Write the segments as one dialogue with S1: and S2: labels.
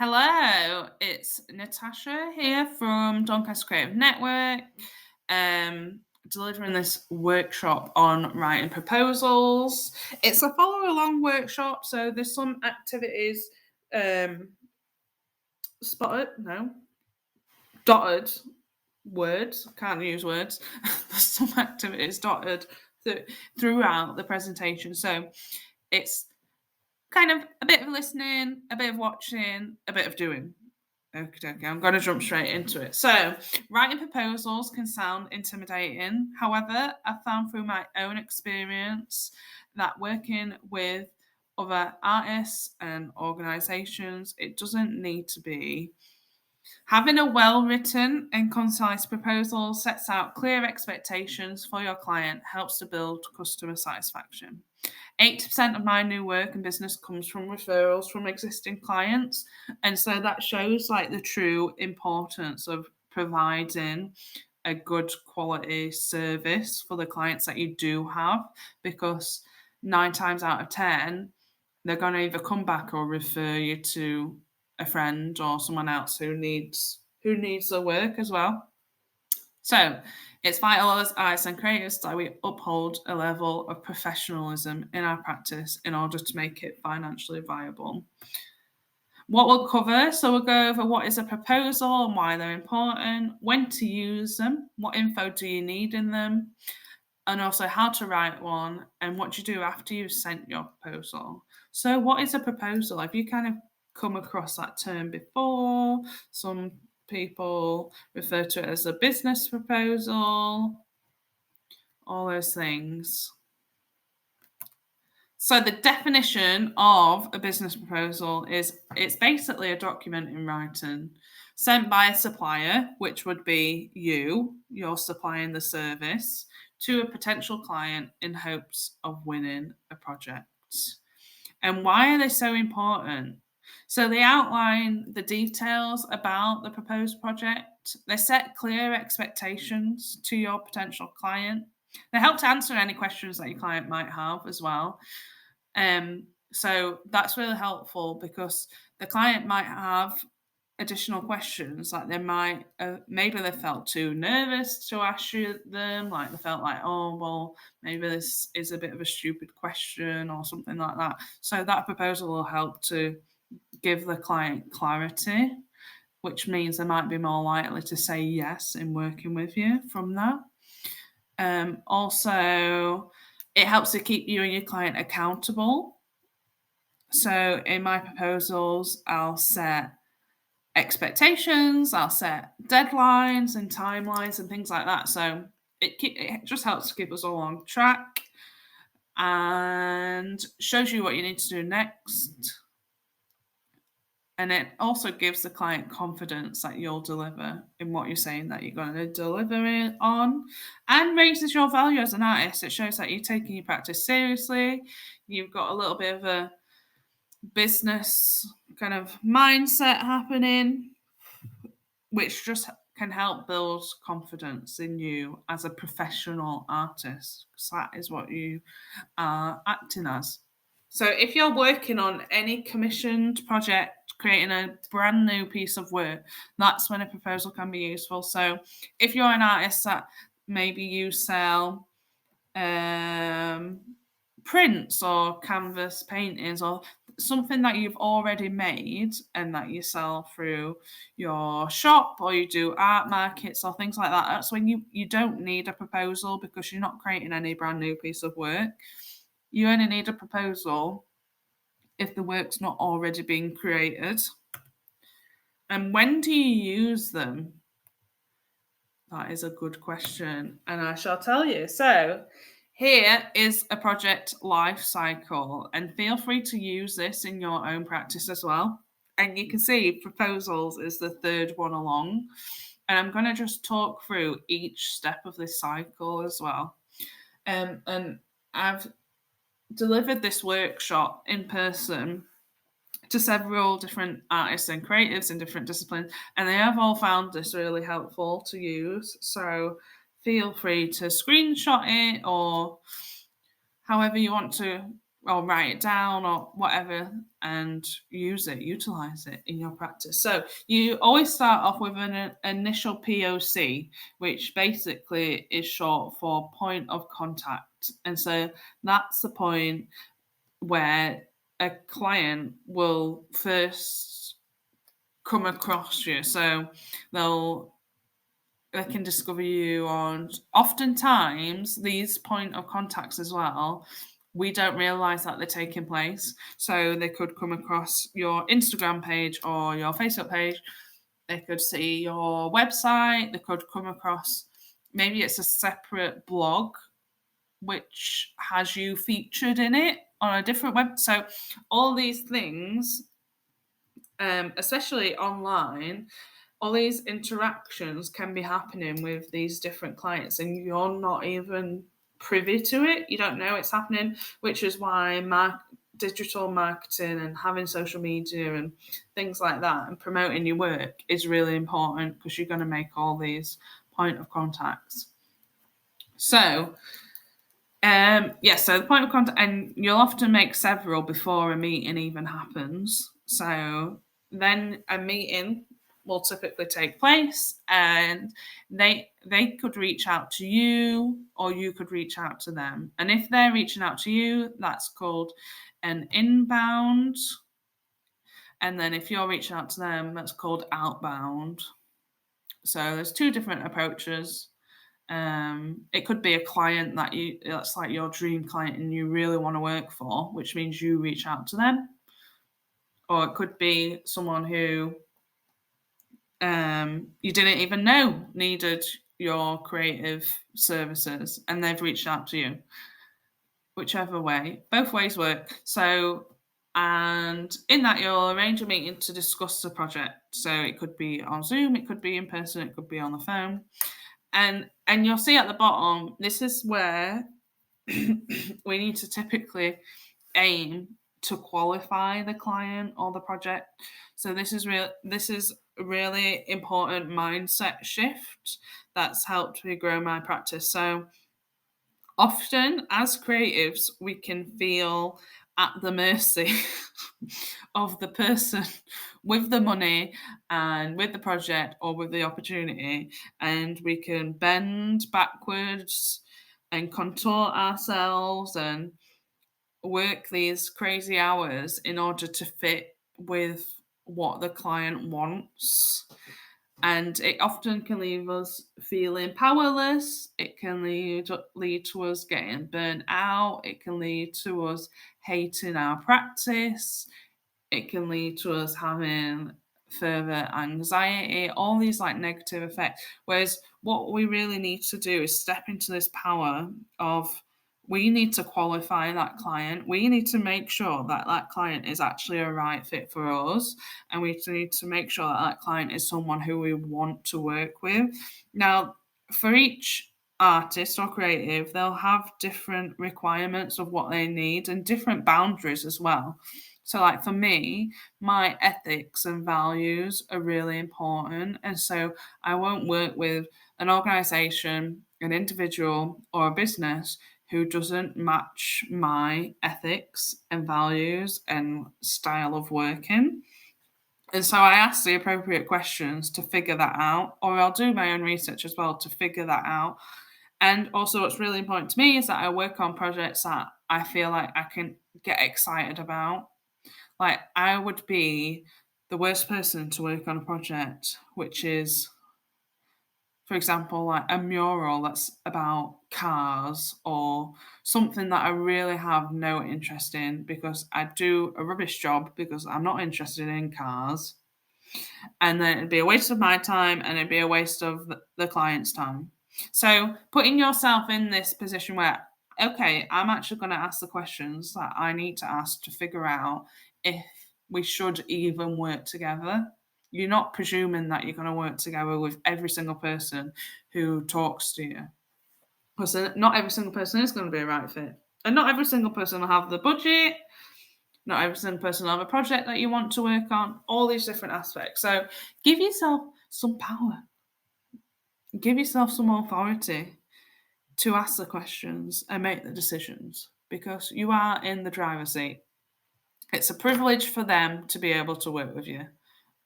S1: Hello, it's Natasha here from Doncaster Creative Network, delivering this workshop on writing proposals. It's a follow along workshop, so there's some activities um, spotted, no, dotted words, can't use words. There's some activities dotted throughout the presentation. So it's kind of a bit of listening, a bit of watching, a bit of doing. Okay, I'm going to jump straight into it. So, writing proposals can sound intimidating. However, I've found through my own experience that working with other artists and organisations, it doesn't need to be. Having a well written and concise proposal sets out clear expectations for your client, helps to build customer satisfaction. 80% of my new work and business comes from referrals from existing clients. And so that shows like the true importance of providing a good quality service for the clients that you do have, because 9 times out of 10, they're going to either come back or refer you to a friend or someone else who needs the work as well. So it's vital as artists and creatives that we uphold a level of professionalism in our practice in order to make it financially viable. What we'll cover, so we'll go over what is a proposal and why they're important, when to use them, what info do you need in them, and also how to write one and what you do after you've sent your proposal. So, what is a proposal? Have you kind of come across that term before? Some people refer to it as a business proposal, all those things. So, the definition of a business proposal is it's basically a document in writing sent by a supplier, which would be you're supplying the service, to a potential client in hopes of winning a project. And why are they so important? So they outline the details about the proposed project. They set clear expectations to your potential client. They help to answer any questions that your client might have as well. So that's really helpful because the client might have additional questions, like they might maybe they felt too nervous to ask you them, like they felt like, oh well, maybe this is a bit of a stupid question or something like that. So that proposal will help to give the client clarity, which means they might be more likely to say yes in working with you from that. Also, it helps to keep you and your client accountable. So in my proposals, I'll set expectations, I'll set deadlines and timelines and things like that. So it just helps to keep us all on track and shows you what you need to do next. And it also gives the client confidence that you'll deliver in what you're saying that you're going to deliver it on, and raises your value as an artist. It shows that you're taking your practice seriously. You've got a little bit of a business kind of mindset happening, which just can help build confidence in you as a professional artist, because that is what you are acting as. So if you're working on any commissioned project, creating a brand new piece of work, that's when a proposal can be useful. So if you're an artist that maybe you sell prints or canvas paintings or something that you've already made and that you sell through your shop, or you do art markets or things like that, that's when you don't need a proposal, because you're not creating any brand new piece of work. You only need a proposal if the work's not already being created. And when do you use them? That is a good question, and I shall tell you. So, here is a project life cycle, and feel free to use this in your own practice as well. And you can see proposals is the third one along, and I'm going to just talk through each step of this cycle as well. And I've delivered this workshop in person to several different artists and creatives in different disciplines, and they have all found this really helpful to use. So feel free to screenshot it or however you want to or write it down or whatever and utilize it in your practice. So you always start off with an initial POC, which basically is short for point of contact. And so that's the point where a client will first come across you. So they can discover you on, oftentimes these point of contacts as well, we don't realize that they're taking place. So they could come across your Instagram page or your Facebook page, they could see your website, they could come across, maybe it's a separate blog which has you featured in it on a different web. So all these things, especially online, all these interactions can be happening with these different clients and you're not even privy to it. You don't know it's happening, which is why digital marketing and having social media and things like that and promoting your work is really important, because you're going to make all these point of contacts. So so the point of contact, and you'll often make several before a meeting even happens. So then a meeting will typically take place, and they could reach out to you or you could reach out to them. And if they're reaching out to you, that's called an inbound. And then if you're reaching out to them, that's called outbound. So there's two different approaches. It could be a client that's like your dream client and you really want to work for, which means you reach out to them. Or it could be someone who you didn't even know needed your creative services and they've reached out to you. Whichever way, both ways work. So, and in that you'll arrange a meeting to discuss the project. So it could be on Zoom, it could be in person, it could be on the phone. And you'll see at the bottom, this is where we need to typically aim to qualify the client or the project. So this is a really important mindset shift that's helped me grow my practice. So often as creatives, we can feel at the mercy of the person with the money and with the project or with the opportunity, and we can bend backwards and contort ourselves and work these crazy hours in order to fit with what the client wants. And it often can leave us feeling powerless. It can lead to us getting burnt out. It can lead to us hating our practice. It can lead to us having further anxiety, all these like negative effects. Whereas what we really need to do is step into this power of, we need to qualify that client. We need to make sure that that client is actually a right fit for us. And we need to make sure that that client is someone who we want to work with. Now, for each artist or creative, they'll have different requirements of what they need and different boundaries as well. So, like for me, my ethics and values are really important. And so I won't work with an organization, an individual, or a business who doesn't match my ethics and values and style of working. And so I ask the appropriate questions to figure that out, or I'll do my own research as well to figure that out. And also, what's really important to me is that I work on projects that I feel like I can get excited about. Like, I would be the worst person to work on a project which is, for example, like a mural that's about cars or something that I really have no interest in, because I do a rubbish job because I'm not interested in cars. And then it'd be a waste of my time and it'd be a waste of the client's time. So putting yourself in this position where, okay, I'm actually going to ask the questions that I need to ask to figure out if we should even work together. You're not presuming that you're going to work together with every single person who talks to you. Because not every single person is going to be a right fit. And not every single person will have the budget. Not every single person will have a project that you want to work on. All these different aspects. So give yourself some power. Give yourself some authority to ask the questions and make the decisions. because you are in the driver's seat. It's a privilege for them to be able to work with you.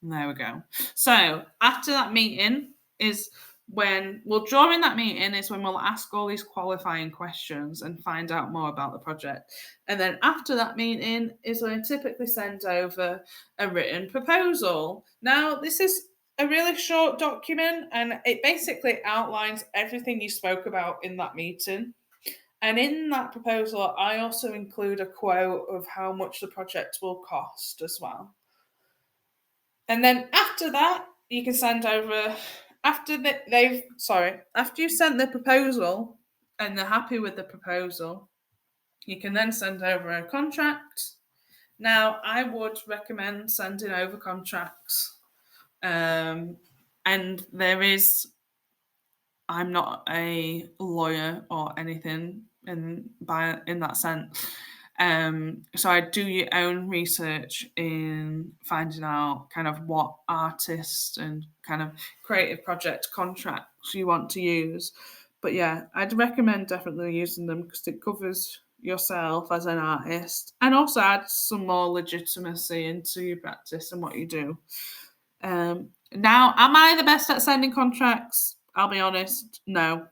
S1: And there we go. So after that meeting is during that meeting is when we'll ask all these qualifying questions and find out more about the project. And then after that meeting is when I typically send over a written proposal. Now, this is a really short document and it basically outlines everything you spoke about in that meeting. And in that proposal, I also include a quote of how much the project will cost as well. And then after that, you can send over after you've sent the proposal and they're happy with the proposal, you can then send over a contract. Now, I would recommend sending over contracts, and I'm not a lawyer or anything in that sense. So I do your own research in finding out kind of what artists and kind of creative project contracts you want to use. But yeah, I'd recommend definitely using them because it covers yourself as an artist and also adds some more legitimacy into your practice and what you do. Now, am I the best at sending contracts? I'll be honest, no.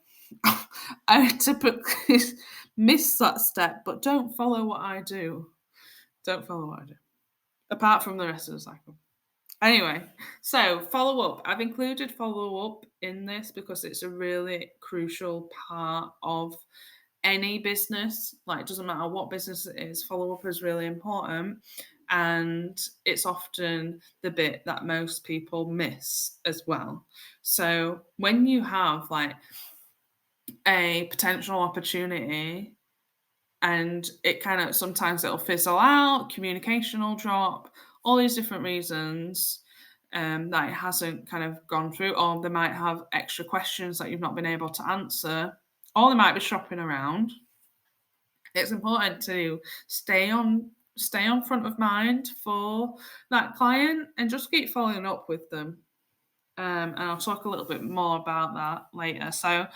S1: I typically miss that step, but don't follow what I do. Don't follow what I do. Apart from the rest of the cycle. Anyway, so follow up. I've included follow up in this because it's a really crucial part of any business. Like, it doesn't matter what business it is, follow up is really important. And it's often the bit that most people miss as well. So when you have like a potential opportunity and it kind of sometimes it'll fizzle out, communication will drop, all these different reasons that it hasn't kind of gone through, or they might have extra questions that you've not been able to answer, or they might be shopping around. It's important to stay on front of mind for that client and just keep following up with them. And I'll talk a little bit more about that later. So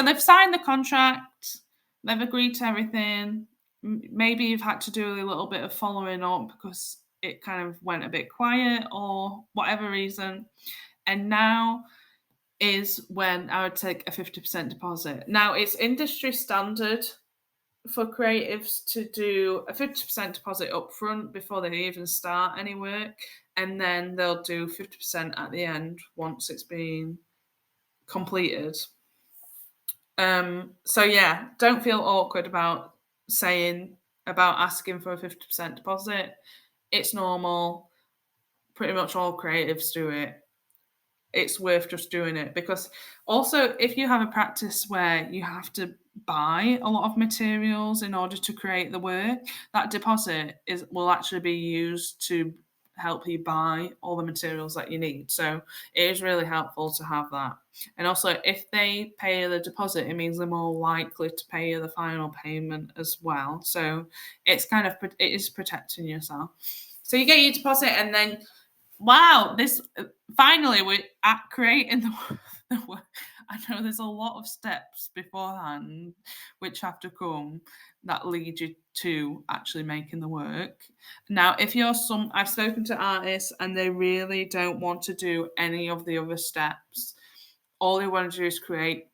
S1: they've signed the contract, they've agreed to everything. Maybe you've had to do a little bit of following up because it kind of went a bit quiet or whatever reason. And now is when I would take a 50% deposit. Now, it's industry standard for creatives to do a 50% deposit up front before they even start any work, and then they'll do 50% at the end once it's been completed. So yeah, don't feel awkward about asking for a 50% deposit. It's normal. Pretty much all creatives do it. It's worth just doing it because also if you have a practice where you have to buy a lot of materials in order to create the work, that deposit will actually be used to help you buy all the materials that you need. So it is really helpful to have that. And also if they pay the deposit, it means they're more likely to pay you the final payment as well. So it is protecting yourself. So you get your deposit and then wow, finally we're at creating the work. I know there's a lot of steps beforehand which have to come that lead you to actually making the work. Now, I've spoken to artists and they really don't want to do any of the other steps. All they want to do is create.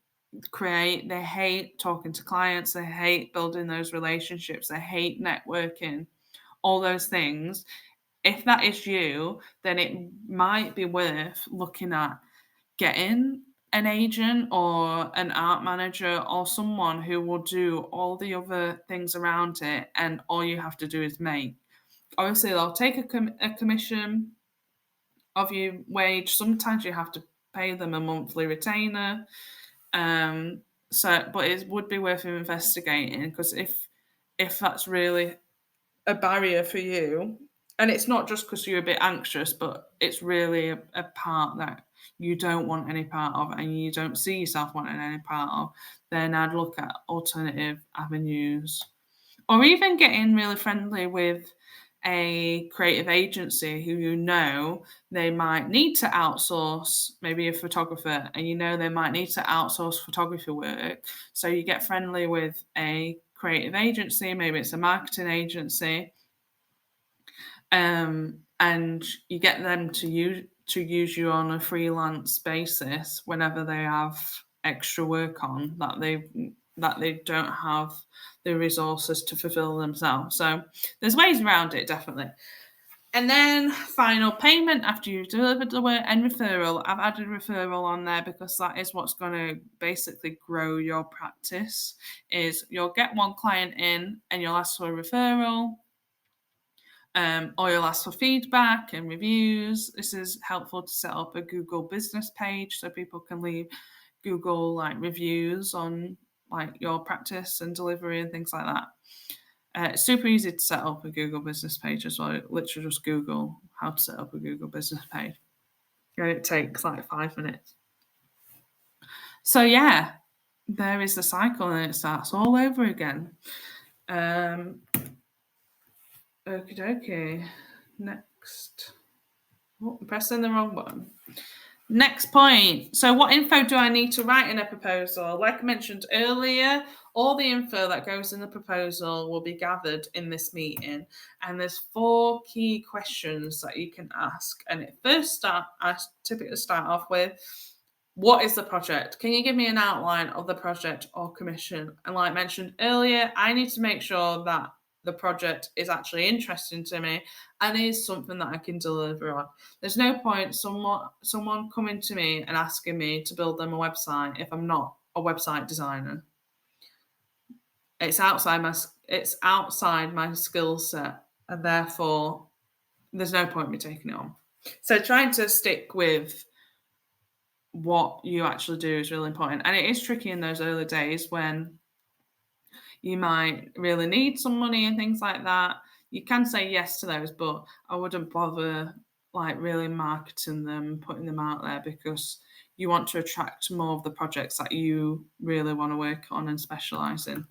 S1: They hate talking to clients. They hate building those relationships. They hate networking, all those things. If that is you, then it might be worth looking at getting an agent or an art manager or someone who will do all the other things around it, and all you have to do is make. Obviously, they'll take a commission of your wage. Sometimes you have to pay them a monthly retainer. But it would be worth investigating because if that's really a barrier for you, and it's not just because you're a bit anxious, but it's really a part that you don't want any part of and you don't see yourself wanting any part of, then I'd look at alternative avenues. Or even getting really friendly with a creative agency who they might need to outsource, maybe a photographer, and they might need to outsource photography work. So you get friendly with a creative agency, maybe it's a marketing agency, and you get them to use you on a freelance basis whenever they have extra work on that they don't have the resources to fulfill themselves. So there's ways around it, definitely. And then final payment after you've delivered the work and referral. I've added referral on there because that is what's going to basically grow your practice. Is you'll get one client in and you'll ask for a referral, or you'll ask for feedback and reviews. This is helpful to set up a Google business page so people can leave Google reviews on your practice and delivery and things like that. It's super easy to set up a Google business page as well. Literally just Google how to set up a Google business page. And it takes 5 minutes. So yeah, there is the cycle and it starts all over again. Okie dokie. Next. Oh, I'm pressing the wrong button. Next point. So what info do I need to write in a proposal? Like I mentioned earlier, all the info that goes in the proposal will be gathered in this meeting. And there's 4 key questions that you can ask. And I typically start off with, what is the project? Can you give me an outline of the project or commission? And like I mentioned earlier, I need to make sure that the project is actually interesting to me and is something that I can deliver on. There's no point someone coming to me and asking me to build them a website if I'm not a website designer. It's outside my skill set, and therefore there's no point in me taking it on. So trying to stick with what you actually do is really important. And it is tricky in those early days when you might really need some money and things like that. You can say yes to those, but I wouldn't bother really marketing them, putting them out there, because you want to attract more of the projects that you really want to work on and specialize in.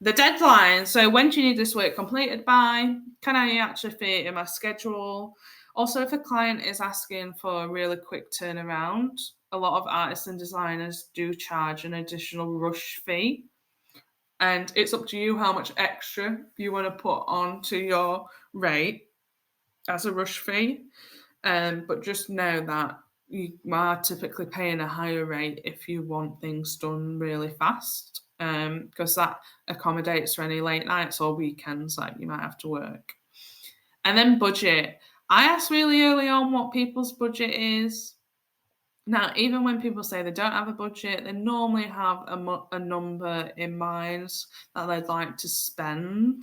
S1: The deadline. So when do you need this work completed by? Can I actually fit it in my schedule? Also, if a client is asking for a really quick turnaround, a lot of artists and designers do charge an additional rush fee. And it's up to you how much extra you want to put onto your rate as a rush fee. But just know that you are typically paying a higher rate if you want things done really fast, because that accommodates for any late nights or weekends that you might have to work. And then budget. I asked really early on what people's budget is. Now, even when people say they don't have a budget, they normally have a number in mind that they'd like to spend.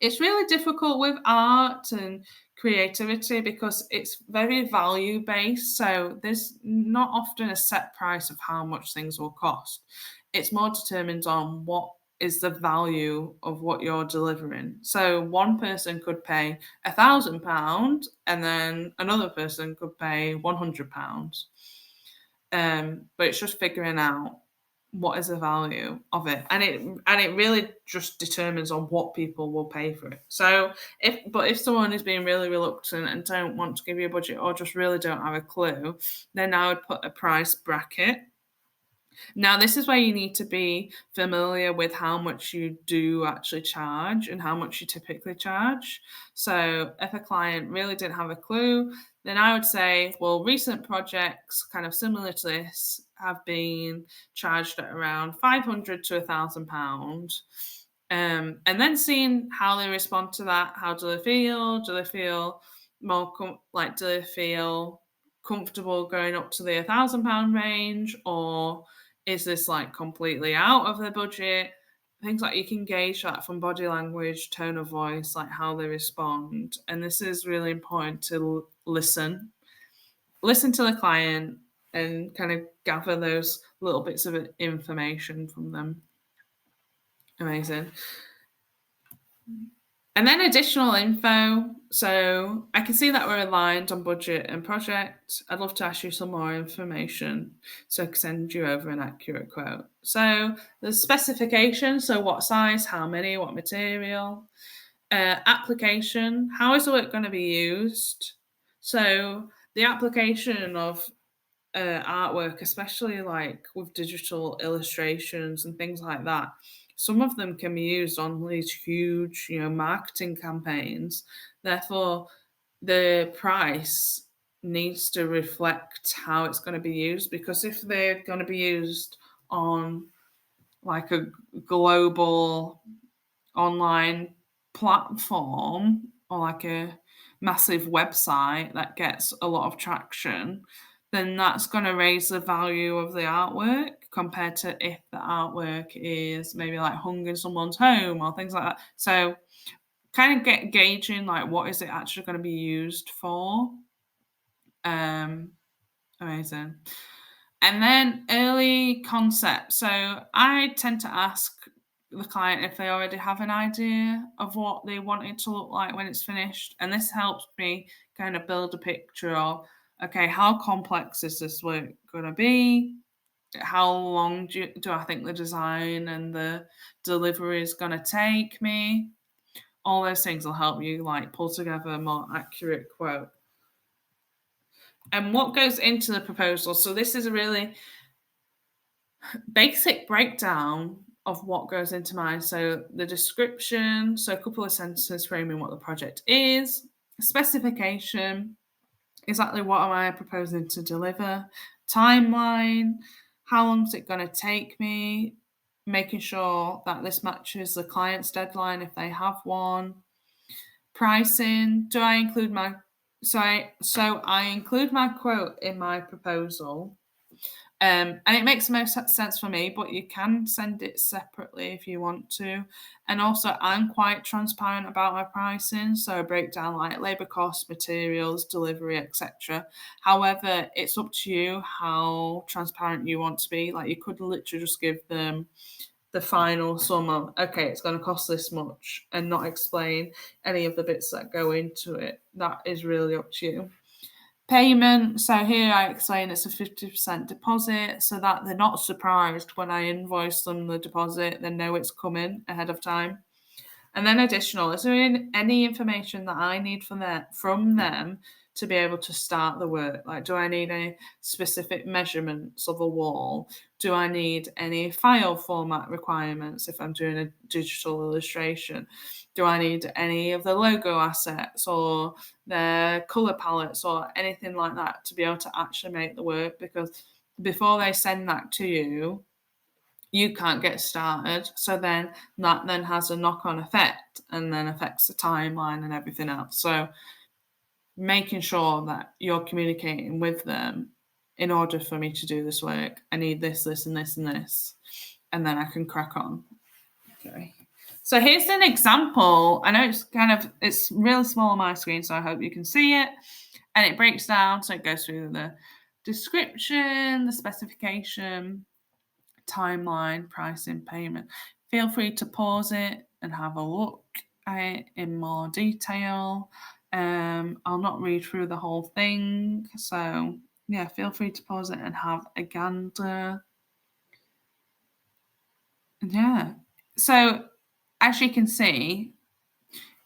S1: It's really difficult with art and creativity because it's very value-based. So there's not often a set price of how much things will cost. It's more determined on what is the value of what you're delivering. So one person could pay £1,000 and then another person could pay £100. But it's just figuring out what is the value of it, and it really just determines on what people will pay for it. So if someone is being really reluctant and don't want to give you a budget or just really don't have a clue, then I would put a price bracket. Now, this is where you need to be familiar with how much you do actually charge and how much you typically charge. So if a client really didn't have a clue, then I would say, well, recent projects kind of similar to this have been charged at around £500 to £1,000. And then seeing how they respond to that. How do they feel? Do they feel do they feel comfortable going up to the £1,000 range, or is this completely out of their budget? Things like you can gauge that from body language, tone of voice, how they respond. And this is really important to listen to the client and kind of gather those little bits of information from them. Amazing. And then additional info. So I can see that we're aligned on budget and project. I'd love to ask you some more information so I can send you over an accurate quote. So the specification, so what size, how many, what material. Application, how is the work going to be used? So the application of artwork, especially with digital illustrations and things like that, some of them can be used on these huge, marketing campaigns. Therefore, the price needs to reflect how it's going to be used, because if they're going to be used on like a global online platform or like a massive website that gets a lot of traction, then that's going to raise the value of the artwork compared to if the artwork is maybe like hung in someone's home or things like that. So kind of gauging like what is it actually going to be used for. Amazing. And then early concept. So I tend to ask the client if they already have an idea of what they want it to look like when it's finished. And this helps me kind of build a picture of, okay, how complex is this work going to be? How long do I think the design and the delivery is going to take me? All those things will help you like pull together a more accurate quote. And what goes into the proposal? So this is a really basic breakdown of what goes into mine. So the description, so a couple of sentences framing what the project is, specification, exactly what am I proposing to deliver, timeline, how long is it going to take me, making sure that this matches the client's deadline if they have one, pricing, do I include my I include my quote in my proposal. And it makes the most sense for me, but you can send it separately if you want to. And also, I'm quite transparent about my pricing, so I break down like labour costs, materials, delivery, etc. However, it's up to you how transparent you want to be. Like, you could literally just give them the final sum of, okay, it's going to cost this much, and not explain any of the bits that go into it. That is really up to you. Payment. So here I explain it's a 50% deposit so that they're not surprised when I invoice them the deposit. They know it's coming ahead of time. And then additional, is there any information that I need from them to be able to start the work? Like, do I need any specific measurements of a wall? Do I need any file format requirements if I'm doing a digital illustration? Do I need any of the logo assets or their color palettes or anything like that to be able to actually make the work? Because before they send that to you, you can't get started. So then that then has a knock-on effect and then affects the timeline and everything else. So making sure that you're communicating with them, in order for me to do this work, I need this, this, and this, and this, and then I can crack on. Okay. So here's an example. I know it's really small on my screen, so I hope you can see it. And it breaks down, so it goes through the description, the specification, timeline, pricing, payment. Feel free to pause it and have a look at it in more detail. I'll not read through the whole thing, so yeah, feel free to pause it and have a gander. Yeah, so as you can see,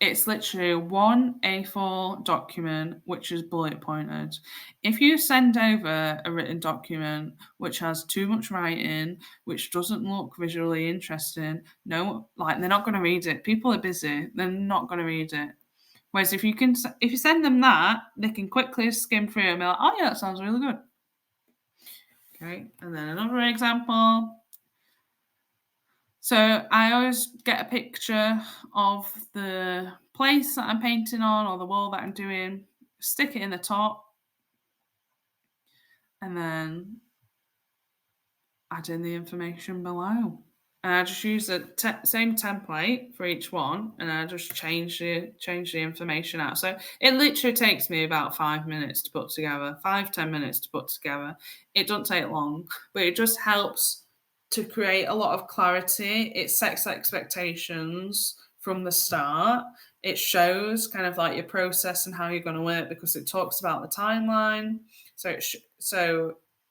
S1: it's literally one A4 document which is bullet pointed. If you send over a written document which has too much writing, which doesn't look visually interesting, they're not going to read it. People are busy; they're not going to read it. Whereas if you send them that, they can quickly skim through it and be like, "Oh yeah, that sounds really good." Okay, and then another example. So I always get a picture of the place that I'm painting on or the wall that I'm doing, stick it in the top, and then add in the information below. And I just use the same template for each one, and I just change the information out. So it literally takes me about 5 minutes to put together, 5-10 minutes to put together. It doesn't take long, but it just helps to create a lot of clarity. It sets expectations from the start. It shows kind of like your process and how you're going to work, because it talks about the timeline. So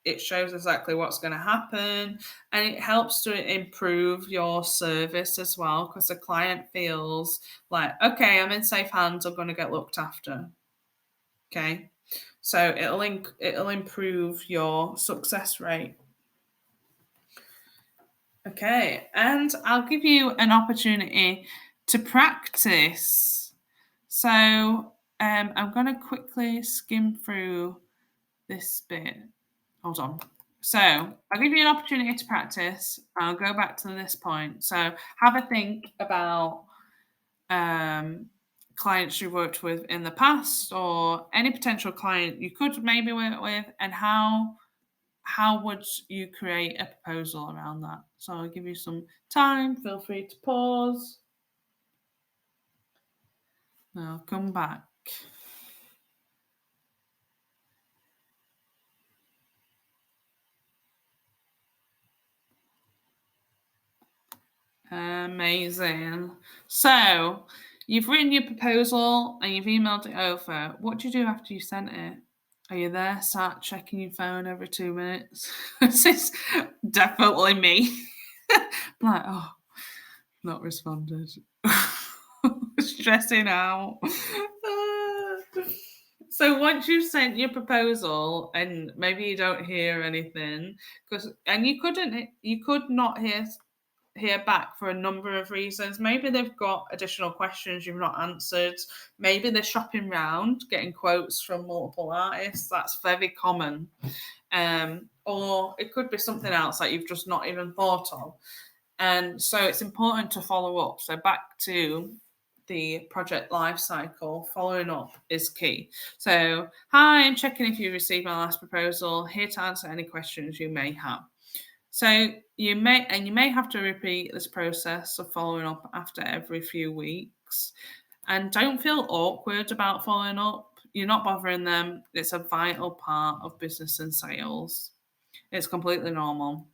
S1: it shows exactly what's going to happen, and it helps to improve your service as well, because the client feels like, okay, I'm in safe hands, I'm going to get looked after. Okay, so it'll improve your success rate. Okay, and I'll give you an opportunity to practice. So I'm going to quickly skim through this bit. Hold on. So I'll give you an opportunity to practice. I'll go back to this point. So have a think about clients you've worked with in the past or any potential client you could maybe work with, and how would you create a proposal around that? So I'll give you some time. Feel free to pause. I'll come back. Amazing. So you've written your proposal and you've emailed it over. What do you do after you sent it? Are you there, sat checking your phone every 2 minutes? This is definitely me. Like, oh, not responded. Stressing out. So once you've sent your proposal and maybe you don't hear anything, and you could not hear back for a number of reasons. Maybe they've got additional questions you've not answered. Maybe they're shopping round, getting quotes from multiple artists. That's very common. Or it could be something else that you've just not even thought of. And so it's important to follow up. So back to the project life cycle, following up is key. So, hi, I'm checking if you received my last proposal. Here to answer any questions you may have. So you may have to repeat this process of following up after every few weeks. And don't feel awkward about following up. You're not bothering them. It's a vital part of business and sales. It's completely normal.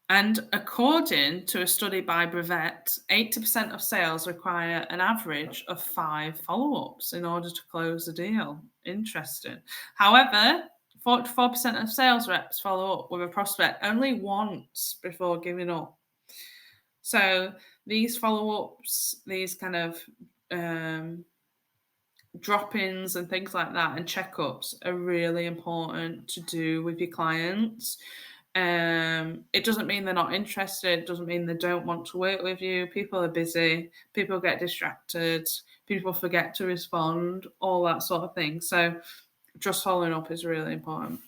S1: And according to a study by Brevet, 80% of sales require an average of 5 follow ups in order to close a deal. Interesting. However, 44% of sales reps follow up with a prospect only once before giving up. So these follow ups, these kind of drop ins and things like that, and checkups are really important to do with your clients. It doesn't mean they're not interested, it doesn't mean they don't want to work with you. People are busy, people get distracted, people forget to respond, all that sort of thing. So just following up is really important.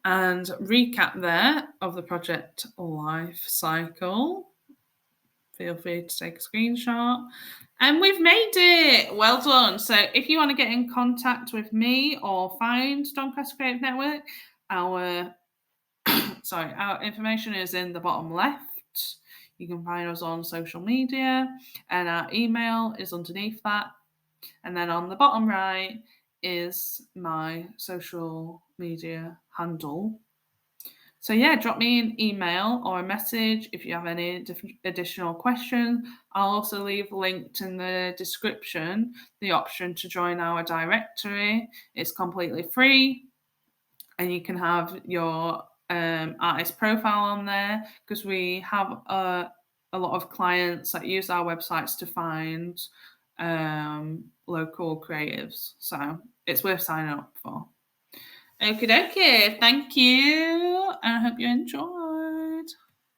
S1: And recap there of the project life cycle. Feel free to take a screenshot. And we've made it. Well done. So if you want to get in contact with me or find Doncaster Creative Network, our information is in the bottom left. You can find us on social media, and our email is underneath that. And then on the bottom right is my social media handle. So yeah, drop me an email or a message if you have any additional questions. I'll also leave linked in the description the option to join our directory. It's completely free, and you can have your artist profile on there, because we have a lot of clients that use our websites to find local creatives. So it's worth signing up for. Okie dokie. Thank you. And I hope you enjoy.